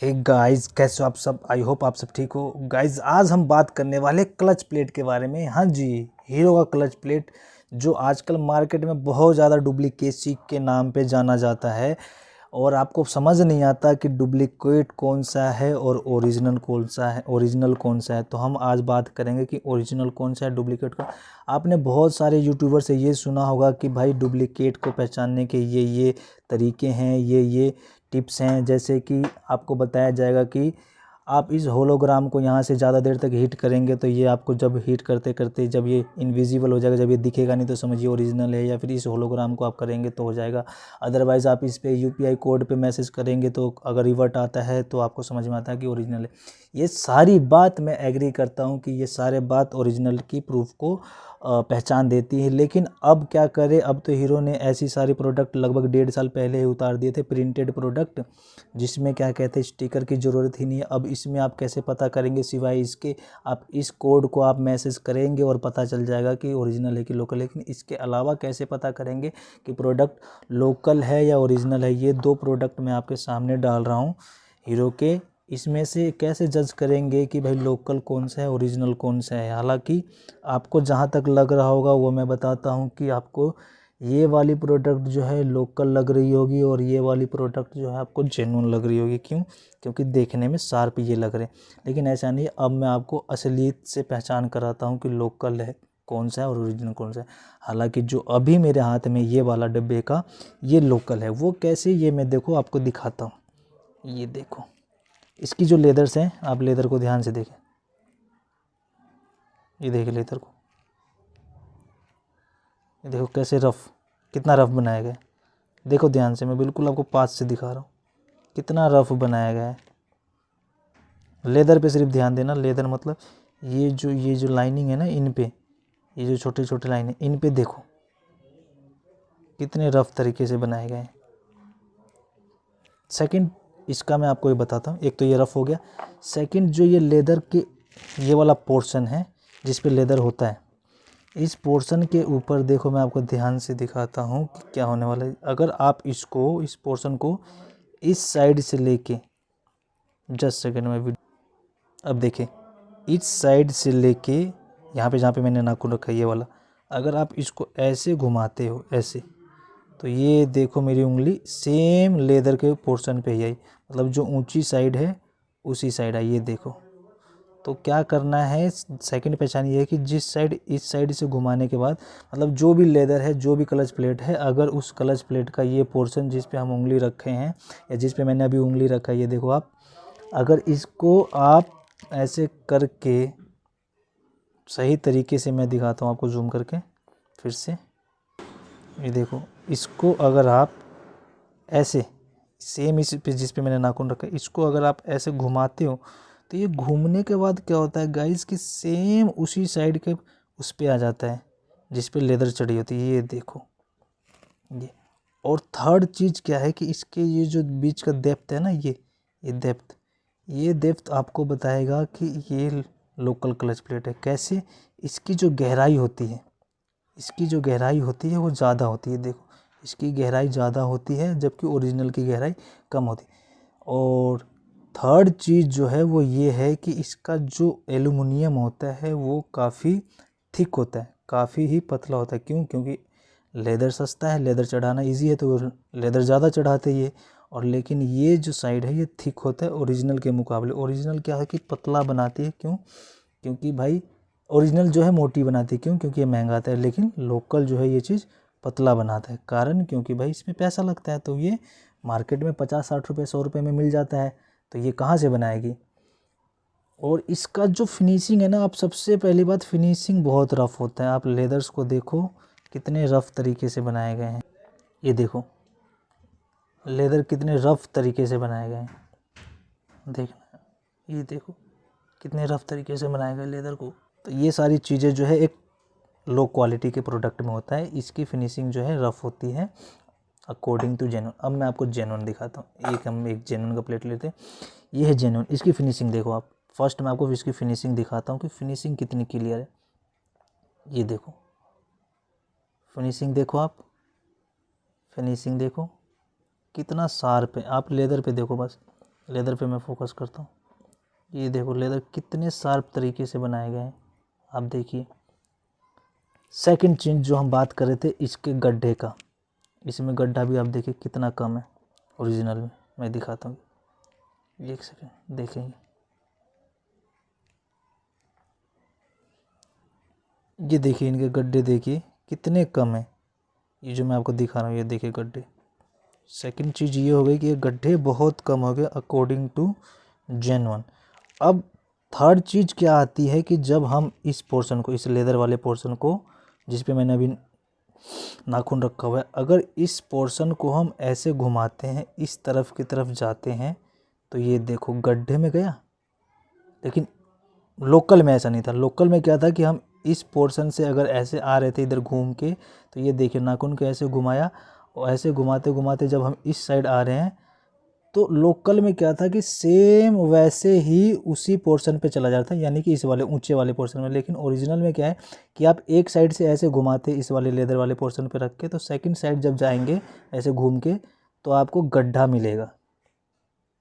Hey guys, कैसे हो आप सब। आई होप आप सब ठीक हो। गाइस, आज हम बात करने वाले क्लच प्लेट के बारे में। हाँ जी, हीरो का क्लच प्लेट जो आजकल मार्केट में बहुत ज़्यादा डुप्लीकेसी के नाम पे जाना जाता है और आपको समझ नहीं आता कि डुप्लीकेट कौन सा है और ओरिजिनल कौन सा है। तो हम आज बात करेंगे कि ओरिजिनल कौन सा है, डुप्लीकेट कौन। आपने बहुत सारे यूट्यूबर से ये सुना होगा कि भाई डुप्लीकेट को पहचानने के ये तरीके हैं, ये टिप्स हैं। जैसे कि आपको बताया जाएगा कि आप इस होलोग्राम को यहाँ से ज़्यादा देर तक हीट करेंगे तो ये आपको जब हीट करते करते जब ये इनविजिबल हो जाएगा, जब ये दिखेगा नहीं तो समझिए ओरिजिनल है। या फिर इस होलोग्राम को आप करेंगे तो हो जाएगा। अदरवाइज़ आप इस पे यूपीआई कोड पे मैसेज करेंगे तो अगर रिवर्ट आता है तो आपको समझ में आता है कि ओरिजिनल है। ये सारी बात मैं एग्री करता हूँ कि ये सारे बात ओरिजिनल की प्रूफ को पहचान देती है। लेकिन अब क्या करें, अब तो हीरो ने ऐसी सारी प्रोडक्ट लगभग 1.5 साल पहले ही उतार दिए थे, प्रिंटेड प्रोडक्ट, जिसमें क्या कहते हैं स्टिकर की ज़रूरत ही नहीं है। अब इसमें आप कैसे पता करेंगे सिवाय इसके, आप इस कोड को आप मैसेज करेंगे और पता चल जाएगा कि ओरिजिनल है कि लोकल। लेकिन इसके अलावा कैसे पता करेंगे कि प्रोडक्ट लोकल है या ओरिजिनल है। ये दो प्रोडक्ट मैं आपके सामने डाल रहा हूँ हीरो के। इसमें से कैसे जज करेंगे कि भाई लोकल कौन सा है, ओरिजिनल कौन सा है। हालांकि आपको जहाँ तक लग रहा होगा वो मैं बताता हूँ कि आपको ये वाली प्रोडक्ट जो है लोकल लग रही होगी और ये वाली प्रोडक्ट जो है आपको जेन्युइन लग रही होगी। क्यों? क्योंकि देखने में शार्प ये लग रहे हैं। लेकिन ऐसा नहीं है। अब मैं आपको असलियत से पहचान कराता हूँ कि लोकल है कौन सा है और ओरिजिनल कौन सा है। हालांकि जो अभी मेरे हाथ में ये वाला डब्बे का ये लोकल है। वो कैसे, ये मैं देखो आपको दिखाता हूँ। ये देखो इसकी जो लेदर्स हैं, आप लेदर को ध्यान से देखें। ये देखिए लेदर को, ये देखो कैसे रफ़, कितना रफ़ बनाया गया है। देखो ध्यान से, मैं बिल्कुल आपको पास से दिखा रहा हूँ कितना रफ़ बनाया गया है। लेदर पे सिर्फ ध्यान देना। लेदर मतलब ये जो लाइनिंग है ना, इन पे ये जो छोटे छोटे लाइन है इन पे देखो कितने रफ़ तरीके से बनाए गए हैं। सेकंड इसका मैं आपको ये बताता हूँ। एक तो ये रफ़ हो गया। सेकंड जो ये लेदर के ये वाला पोर्शन है जिस पे लेदर होता है, इस पोर्शन के ऊपर देखो, मैं आपको ध्यान से दिखाता हूँ कि क्या होने वाला है। अगर आप इस पोर्शन को इस साइड से लेके, जस्ट सेकेंड में अब देखिए, इस साइड से लेके यहाँ पे जहाँ पे मैंने नाखून रखा है ये वाला, अगर आप इसको ऐसे घुमाते हो ऐसे, तो ये देखो मेरी उंगली सेम लेदर के पोर्शन पे ही आई, मतलब जो ऊंची साइड है उसी साइड आई। ये देखो। तो क्या करना है, सेकंड पहचान ये है कि जिस साइड, इस साइड से घुमाने के बाद, मतलब जो भी लेदर है, जो भी क्लच प्लेट है, अगर उस क्लच प्लेट का ये पोर्शन जिस पे हम उंगली रखे हैं या जिस पे मैंने अभी उंगली रखा है, ये देखो आप, अगर इसको आप ऐसे करके सही तरीके से, मैं दिखाता हूँ आपको जूम करके फिर से। ये देखो, इसको अगर आप ऐसे सेम इस पे जिस पे मैंने नाखून रखा है, इसको अगर आप ऐसे घुमाते हो तो ये घूमने के बाद क्या होता है गाइस कि सेम उसी साइड के उस पे आ जाता है जिस पे लेदर चढ़ी होती है। ये देखो ये। और थर्ड चीज़ क्या है कि इसके ये जो बीच का डेप्थ है ना, ये डेप्थ आपको बताएगा कि ये लोकल क्लच प्लेट है। कैसे? इसकी जो गहराई होती है, वो ज़्यादा होती है। देखो इसकी गहराई ज़्यादा होती है जबकि ओरिजिनल की गहराई कम होती है। और थर्ड चीज़ जो है वो ये है कि इसका जो एल्युमिनियम होता है वो काफ़ी थिक होता है, काफ़ी ही पतला होता है। क्यों? क्योंकि लेदर सस्ता है, लेदर चढ़ाना इजी है तो लेदर ज़्यादा चढ़ाते ही है। और लेकिन ये जो साइड है ये थिक होता है ओरिजिनल के मुकाबले। ओरिजिनल क्या है कि पतला बनाती है। क्यों? क्योंकि भाई ओरिजिनल जो है मोटी बनाती है। क्यों? क्योंकि ये महंगा आता है। लेकिन लोकल जो है ये चीज़ पतला बनाता है। कारण क्योंकि भाई इसमें पैसा लगता है, तो ये मार्केट में 50-60 रुपये 100 रुपये में मिल जाता है, तो ये कहाँ से बनाएगी। और इसका जो फिनिशिंग है ना, आप सबसे पहली बात, फिनिशिंग बहुत रफ़ होता है। आप लेदर्स को देखो कितने रफ़ तरीके से बनाए गए हैं। ये देखो लेदर कितने रफ़ तरीके से बनाए गए हैं, देखना। ये देखो कितने रफ़ तरीके से बनाए गए लेदर को। तो ये सारी चीज़ें जो है एक लो क्वालिटी के प्रोडक्ट में होता है। इसकी फिनिशिंग जो है रफ़ होती है अकॉर्डिंग टू जेन्युइन। अब मैं आपको जेन्युइन दिखाता हूँ। हम एक जेन्युइन का प्लेट लेते हैं। ये है जेन्युइन। इसकी फिनिशिंग देखो आप। फर्स्ट मैं आपको इसकी फिनिशिंग दिखाता हूँ कि फिनिशिंग कितनी क्लियर है। ये देखो फिनिशिंग देखो आप, फिनिशिंग देखो कितना शार्प है। आप लेदर पे देखो बस, लेदर पे मैं फोकस करता हूँ। ये देखो लेदर कितने शार्प तरीके से बनाए गए हैं, आप देखिए। सेकंड चीज़ जो हम बात कर रहे थे इसके गड्ढे का, इसमें गड्ढा भी आप देखिए कितना कम है ओरिजिनल में। मैं दिखाता हूँ, एक सेकंड देखेंगे। ये देखिए इनके गड्ढे देखिए कितने कम है, ये जो मैं आपको दिखा रहा हूँ, ये देखिए गड्ढे। सेकंड चीज़ ये हो गई कि ये गड्ढे बहुत कम हो गए अकॉर्डिंग टू जेन 1। अब थर्ड चीज़ क्या आती है कि जब हम इस पोर्शन को, इस लेदर वाले पोर्शन को जिस पे मैंने अभी नाखून रखा हुआ है, अगर इस पोर्शन को हम ऐसे घुमाते हैं, इस तरफ की तरफ जाते हैं, तो ये देखो गड्ढे में गया। लेकिन लोकल में ऐसा नहीं था। लोकल में क्या था कि हम इस पोर्शन से अगर ऐसे आ रहे थे इधर घूम के, तो ये देखिए नाखून को ऐसे घुमाया और ऐसे घुमाते घुमाते जब हम इस साइड आ रहे हैं, तो लोकल में क्या था कि सेम वैसे ही उसी पोर्शन पे चला जाता है, यानी कि इस वाले ऊंचे वाले पोर्शन में। लेकिन ओरिजिनल में क्या है कि आप एक साइड से ऐसे घुमाते इस वाले लेदर वाले पोर्शन पे रख के, तो सेकंड साइड जब जाएंगे ऐसे घूम के, तो आपको गड्ढा मिलेगा,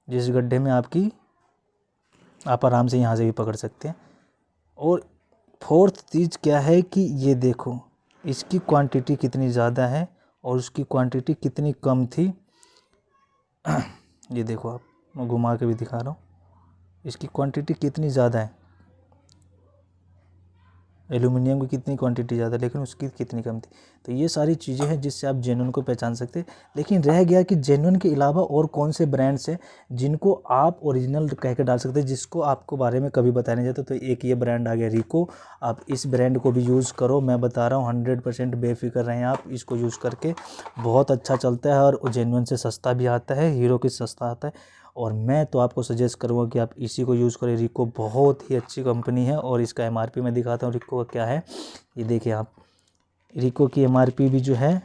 जिस गड्ढे में आप आराम से यहाँ से भी पकड़ सकते हैं। और फोर्थ चीज़ क्या है कि ये देखो इसकी क्वांटिटी कितनी ज़्यादा है और उसकी क्वांटिटी कितनी कम थी। ये देखो आप, मैं घुमा के भी दिखा रहा हूँ, इसकी क्वांटिटी कितनी ज़्यादा है। एल्यूमिनियम की कितनी क्वांटिटी ज़्यादा, लेकिन उसकी कितनी कम थी। तो ये सारी चीज़ें हैं जिससे आप जेन्युइन को पहचान सकते हैं। लेकिन रह गया कि जेन्युइन के अलावा और कौन से ब्रांड्स हैं जिनको आप ओरिजिनल कह के डाल सकते हैं, जिसको आपको बारे में कभी बताया नहीं जाता। तो एक ये ब्रांड आ गया रिको, आप इस ब्रांड को भी यूज़ करो। मैं बता रहा हूँ 100% बेफिक्र रहें आप, इसको यूज़ करके बहुत अच्छा चलता है और जेन्युइन से सस्ता भी आता है, हीरो की सस्ता आता है। और मैं तो आपको सजेस्ट करूँगा कि आप इसी को यूज़ करें। रिको बहुत ही अच्छी कंपनी है और इसका एमआरपी मैं दिखाता हूँ रिको का क्या है। ये देखिए आप, रिको की एमआरपी भी जो है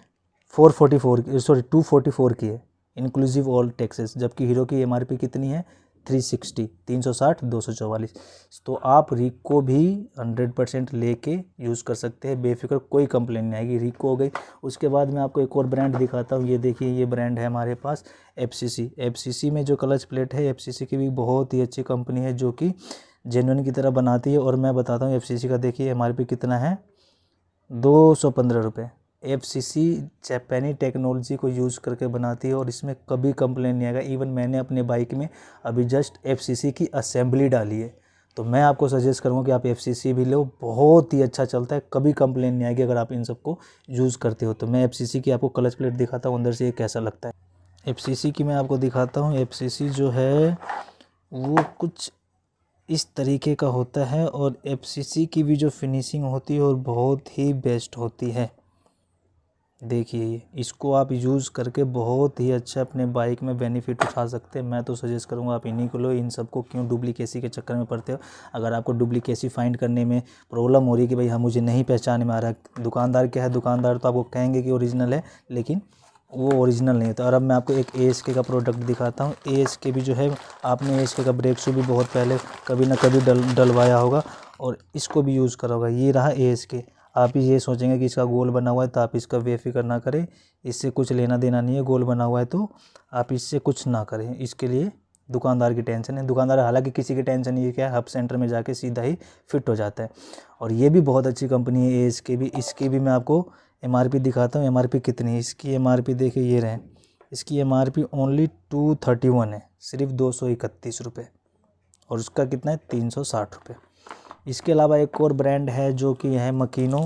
244 की है, इंक्लूसिव ऑल टैक्सेस। जबकि हीरो की एमआरपी कितनी है 360, 360, 244। तो आप रिको भी 100% लेके यूज़ कर सकते हैं, बेफिक्र, कोई कंप्लेन नहीं आएगी। रिको हो गई। उसके बाद मैं आपको एक और ब्रांड दिखाता हूँ। ये देखिए ये ब्रांड है हमारे पास एफसीसी में जो क्लच प्लेट है, एफसीसी की भी बहुत ही अच्छी कंपनी है जो कि जेन्युइन की तरह बनाती है। और मैं बताता हूँ एफसीसी का देखिए एमआरपी कितना है, 215 रुपये। एफसीसी जापानी टेक्नोलॉजी को यूज़ करके बनाती है और इसमें कभी कंप्लेन नहीं आएगा। इवन मैंने अपने बाइक में अभी जस्ट एफसीसी की असेंबली डाली है, तो मैं आपको सजेस्ट करूँगा कि आप एफसीसी भी लो, बहुत ही अच्छा चलता है, कभी कंप्लेन नहीं आएगी अगर आप इन सबको यूज़ करते हो। तो मैं एफसीसी की आपको क्लच प्लेट दिखाता हूँ अंदर से ये कैसा लगता है। एफसीसी की मैं आपको दिखाता हूँ। एफसीसी जो है वो कुछ इस तरीके का होता है और एफसीसी की भी जो फिनिशिंग होती है और बहुत ही बेस्ट होती है। देखिए इसको आप यूज़ करके बहुत ही अच्छा अपने बाइक में बेनिफिट उठा सकते हैं। मैं तो सजेस्ट करूँगा आप इन्हीं को लो। इन सबको क्यों डुप्लीकेसी के चक्कर में पड़ते हो। अगर आपको डुप्लीकेसी फाइंड करने में प्रॉब्लम हो रही है कि भाई हाँ मुझे नहीं पहचान में आ रहा, दुकानदार क्या है, दुकानदार तो आपको कहेंगे कि ओरिजिनल है, लेकिन वो ओरिजिनल नहीं होता। और अब मैं आपको एक ASK का प्रोडक्ट दिखाता हूँ। ASK भी जो है, आपने ASK का ब्रेक शू भी बहुत पहले कभी ना कभी डलवाया होगा और इसको भी यूज़ करा होगा। ये रहा ASK। आप ही ये सोचेंगे कि इसका गोल बना हुआ है, तो आप इसका बेफिक्र ना करें, इससे कुछ लेना देना नहीं है। गोल बना हुआ है तो आप इससे कुछ ना करें, इसके लिए दुकानदार की टेंशन है। दुकानदार हालांकि किसी की टेंशन नहीं है, क्या है, हब सेंटर में जाके सीधा ही फिट हो जाता है। और ये भी बहुत अच्छी कंपनी है ASK भी। इसकी भी मैं आपको एमआरपी दिखाता हूँ। एमआरपी कितनी है इसकी, एमआरपी देखिए ये रहे, इसकी एमआरपी ओनली 231 है, सिर्फ 231 रुपये। और उसका कितना है 360 रुपये। इसके अलावा एक और ब्रांड है जो कि है मकीनो।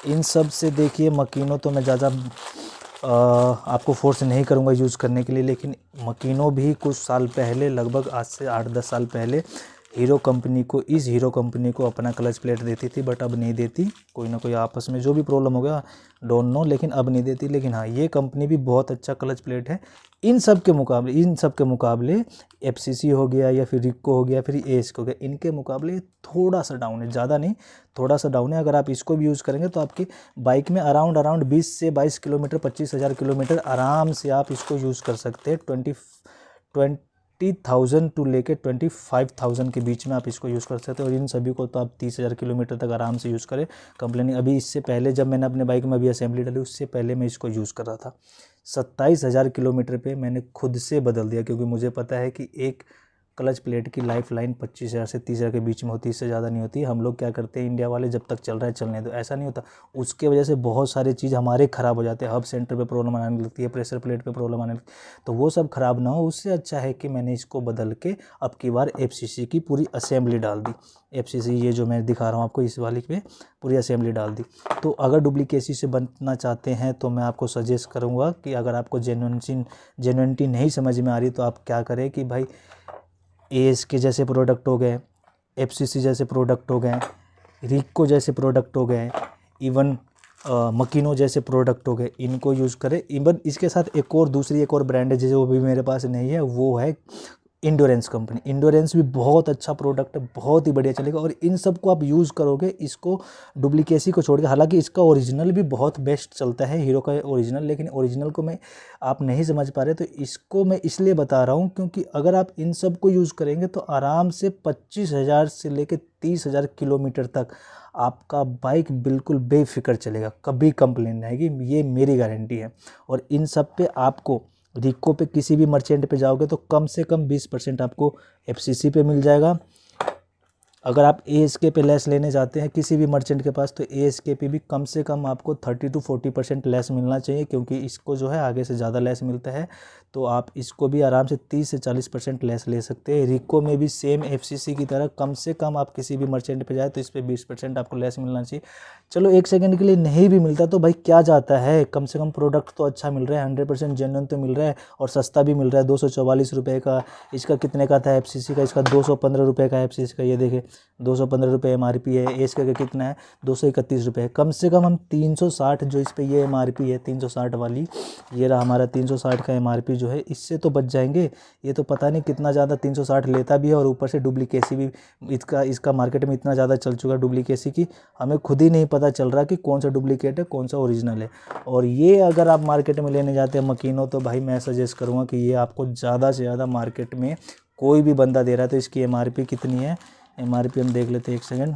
इन सब से देखिए मकीनो तो मैं ज़्यादा आपको फोर्स नहीं करूँगा यूज़ करने के लिए, लेकिन मकीनो भी कुछ साल पहले, लगभग आज से 8-10 साल पहले हीरो कंपनी को अपना क्लच प्लेट देती थी, बट अब नहीं देती। कोई ना कोई आपस में जो भी प्रॉब्लम हो गया, डोंट नो, लेकिन अब नहीं देती। लेकिन हाँ, ये कंपनी भी बहुत अच्छा क्लच प्लेट है। इन सब के मुकाबले एफसीसी हो गया या फिर रिको हो गया, फिर ASK हो गया, इनके मुकाबले थोड़ा सा डाउन है, ज़्यादा नहीं, थोड़ा सा डाउन है। अगर आप इसको भी यूज़ करेंगे तो आपकी बाइक में अराउंड 20 से 22 किलोमीटर, 25,000 किलोमीटर आराम से आप इसको यूज़ कर सकते हैं। 20,000 टू लेके 25,000 के बीच में आप इसको यूज़ कर सकते हो। और इन सभी को तो आप 30,000 किलोमीटर तक आराम से यूज़ करें, कंप्लेन नहीं। अभी इससे पहले जब मैंने अपने बाइक में अभी असेंबली डाली, उससे पहले मैं इसको यूज़ कर रहा था, 27,000 किलोमीटर पे मैंने खुद से बदल दिया, क्योंकि मुझे पता है कि एक क्लच प्लेट की लाइफ लाइन 25,000 से 30,000 के बीच में होती है, इससे ज़्यादा नहीं होती। हम लोग क्या करते हैं इंडिया वाले, जब तक चल रहा है चलने दो, ऐसा नहीं होता। उसके वजह से बहुत सारे चीज़ हमारे ख़राब हो जाते हैं, हब सेंटर पे प्रॉब्लम आने लगती है, प्रेशर प्लेट पे प्रॉब्लम आने लगती है, तो वो सब ख़राब ना हो। उससे अच्छा है कि मैंने इसको बदल के अब की बार FCC की पूरी असेंबली डाल दी। FCC ये जो मैं दिखा रहा हूँ आपको, इस वाली पे पूरी असेंबली डाल दी। तो अगर डुप्लीकेसी से बनना चाहते हैं तो मैं आपको सजेस्ट करूँगा कि अगर आपको जेन्युइनिटी नहीं समझ में आ रही, तो आप क्या करें कि भाई ASK जैसे प्रोडक्ट हो गए, FCC जैसे प्रोडक्ट हो गए, रिको जैसे प्रोडक्ट हो गए, इवन मकीनो जैसे प्रोडक्ट हो गए, इनको यूज़ करें। इवन इसके साथ एक और ब्रांड है जो भी मेरे पास नहीं है, वो है इंडोरेंस कंपनी। इंडोरेंस भी बहुत अच्छा प्रोडक्ट है, बहुत ही बढ़िया चलेगा। और इन सब को आप यूज़ करोगे, इसको डुप्लीकेसी को छोड़ के, हालांकि इसका ओरिजिनल भी बहुत बेस्ट चलता है, हीरो का ओरिजिनल, लेकिन ओरिजिनल को मैं आप नहीं समझ पा रहे, तो इसको मैं इसलिए बता रहा हूँ क्योंकि अगर आप इन सब को यूज़ करेंगे तो आराम से 25,000 से लेकर 30,000 किलोमीटर तक आपका बाइक बिल्कुल बेफिक्र चलेगा, कभी कंप्लेन नहीं आएगी, ये मेरी गारंटी है। और इन सब पे आपको रिको पे किसी भी मर्चेंट पे जाओगे तो कम से कम 20% आपको FCC पे मिल जाएगा। अगर आप ASK पे लेस लेने जाते हैं किसी भी मर्चेंट के पास, तो ASK पे भी कम से कम आपको 30 to 40% लेस मिलना चाहिए, क्योंकि इसको जो है आगे से ज़्यादा लेस मिलता है। तो आप इसको भी आराम से 30 से 40% लेस ले सकते हैं। रिको में भी सेम FCC की तरह कम से कम आप किसी भी मर्चेंट पे जाए तो इस पर 20% आपको लेस मिलना चाहिए। चलो 1 सेकंड के लिए नहीं भी मिलता तो भाई क्या जाता है, कम से कम प्रोडक्ट तो अच्छा मिल रहा है, 100% जेन्युइन तो मिल रहा है और सस्ता भी मिल रहा है। 244 रुपये का, इसका कितने का था FCC का, इसका 215 रुपये का FCC का, ये देखे 215 रुपये MRP है। ASK का कितना है, 231 रुपये है। कम से कम हम 360, जो इस पर ये MRP है 360 वाली, ये रहा हमारा 360 का MRP जो है, इससे तो बच जाएंगे। ये तो पता नहीं कितना ज़्यादा 360 लेता भी है, और ऊपर से डुप्लीकेसी भी इसका मार्केट में इतना ज़्यादा चल चुका है डुप्लीकेसी की, हमें खुद ही नहीं पता चल रहा कि कौन सा डुप्लीकेट है कौन सा ओरिजिनल है। और ये अगर आप मार्केट में लेने जाते हैं मकीनो, तो भाई मैं सजेस्ट करूँगा कि ये आपको ज़्यादा से ज़्यादा मार्केट में कोई भी बंदा दे रहा है। तो इसकी MRP कितनी है, MRP हम देख लेते हैं, 1 सेकंड।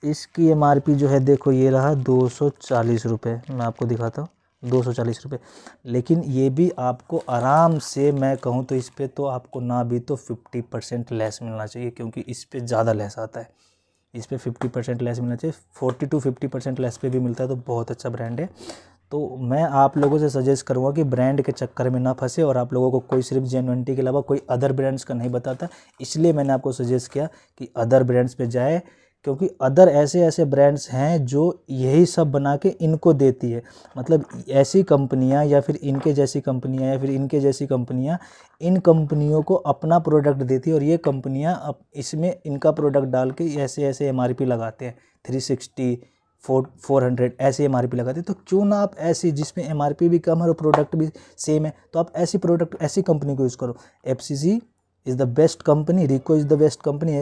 इसकी MRP जो है देखो, ये रहा 240 रुपये, मैं आपको दिखाता हूँ, 240 रुपये। लेकिन ये भी आपको आराम से, मैं कहूँ तो इस पर तो आपको ना भी तो 50% लेस मिलना चाहिए, क्योंकि इस पर ज़्यादा लेस आता है। इस पर 50% लेस मिलना चाहिए, 40 to 50% लेस पे भी मिलता है, तो बहुत अच्छा ब्रांड है। तो मैं आप लोगों से सजेस्ट करूँगा कि ब्रांड के चक्कर में ना फंसे, और आप लोगों को कोई सिर्फ जेन्युइनिटी के अलावा कोई अदर ब्रांड्स का नहीं बताता, इसलिए मैंने आपको सजेस्ट किया कि अदर ब्रांड्स पे जाए, क्योंकि अदर ऐसे ऐसे ब्रांड्स हैं जो यही सब बना के इनको देती है। मतलब ऐसी कंपनियां या फिर इनके जैसी कंपनियां या फिर इनके जैसी कंपनियां इन कंपनियों को अपना प्रोडक्ट देती है, और ये कंपनियां इसमें इनका प्रोडक्ट डाल के ऐसे ऐसे MRP लगाते हैं, 360 400 ऐसे MRP लगाते हैं। तो क्यों ना आप ऐसी जिसमें MRP भी कम है और प्रोडक्ट भी सेम है, तो आप ऐसी प्रोडक्ट ऐसी कंपनी को यूज़ करो। FCC is the best company, Ricoh is the best company,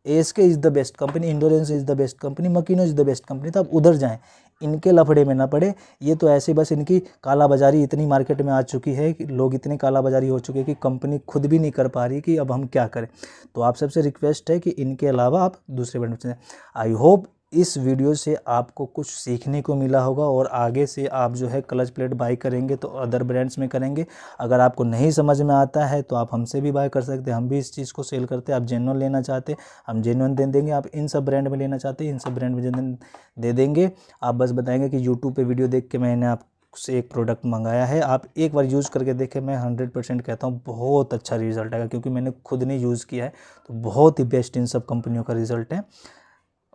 ASK is the best company, Endurance is the best company, Makino is the best company. तो आप उधर जाएं, इनके लफड़े में ना पड़े। ये तो ऐसे बस इनकी कालाबाजारी इतनी मार्केट में आ चुकी है कि लोग इतने कालाबाजारी हो चुके हैं कि कंपनी खुद भी नहीं कर पा रही कि अब हम क्या करें। तो आप सबसे रिक्वेस्ट है कि इनके अलावा आप दूसरे ब्रांड में। आई होप इस वीडियो से आपको कुछ सीखने को मिला होगा, और आगे से आप जो है क्लच प्लेट बाई करेंगे तो अदर ब्रांड्स में करेंगे। अगर आपको नहीं समझ में आता है तो आप हमसे भी बाय कर सकते हैं, हम भी इस चीज़ को सेल करते हैं। आप जेन्युइन लेना चाहते हैं, हम जेन्युइन दे देंगे। आप इन सब ब्रांड में लेना चाहते हैं, इन सब ब्रांड में दे देंगे। आप बस बताएंगे कि यूट्यूब पर वीडियो देख के मैंने से एक प्रोडक्ट मंगाया है, आप एक बार यूज़ करके देखें। मैं 100% कहता हूँ बहुत अच्छा रिज़ल्ट आएगा, क्योंकि मैंने खुद ने यूज़ किया है, तो बहुत ही बेस्ट इन सब कंपनियों का रिज़ल्ट है।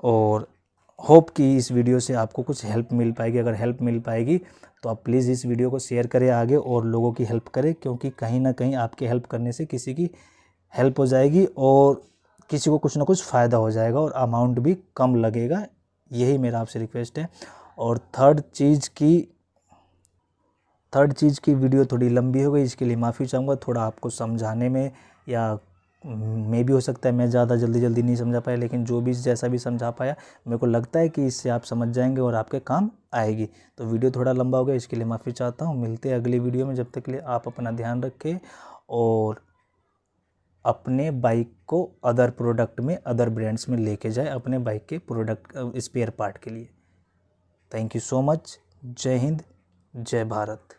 और होप कि इस वीडियो से आपको कुछ हेल्प मिल पाएगी। अगर हेल्प मिल पाएगी तो आप प्लीज़ इस वीडियो को शेयर करें आगे, और लोगों की हेल्प करें, क्योंकि कहीं ना कहीं आपके हेल्प करने से किसी की हेल्प हो जाएगी और किसी को कुछ ना कुछ फ़ायदा हो जाएगा, और अमाउंट भी कम लगेगा। यही मेरा आपसे रिक्वेस्ट है। और थर्ड चीज़ की वीडियो थोड़ी लंबी हो गई, इसके लिए माफ़ी चाहूँगा। थोड़ा आपको समझाने में या मे भी हो सकता है मैं ज़्यादा जल्दी नहीं समझा पाया, लेकिन जो भी जैसा भी समझा पाया मेरे को लगता है कि इससे आप समझ जाएंगे और आपके काम आएगी। तो वीडियो थोड़ा लंबा हो गया, इसके लिए माफ़ी चाहता हूँ। मिलते हैं अगली वीडियो में, जब तक के लिए आप अपना ध्यान रखें और अपने बाइक को अदर प्रोडक्ट में, अदर ब्रांड्स में लेके जाए अपने बाइक के प्रोडक्ट स्पेयर पार्ट के लिए। Thank you so much. जय हिंद, जय भारत।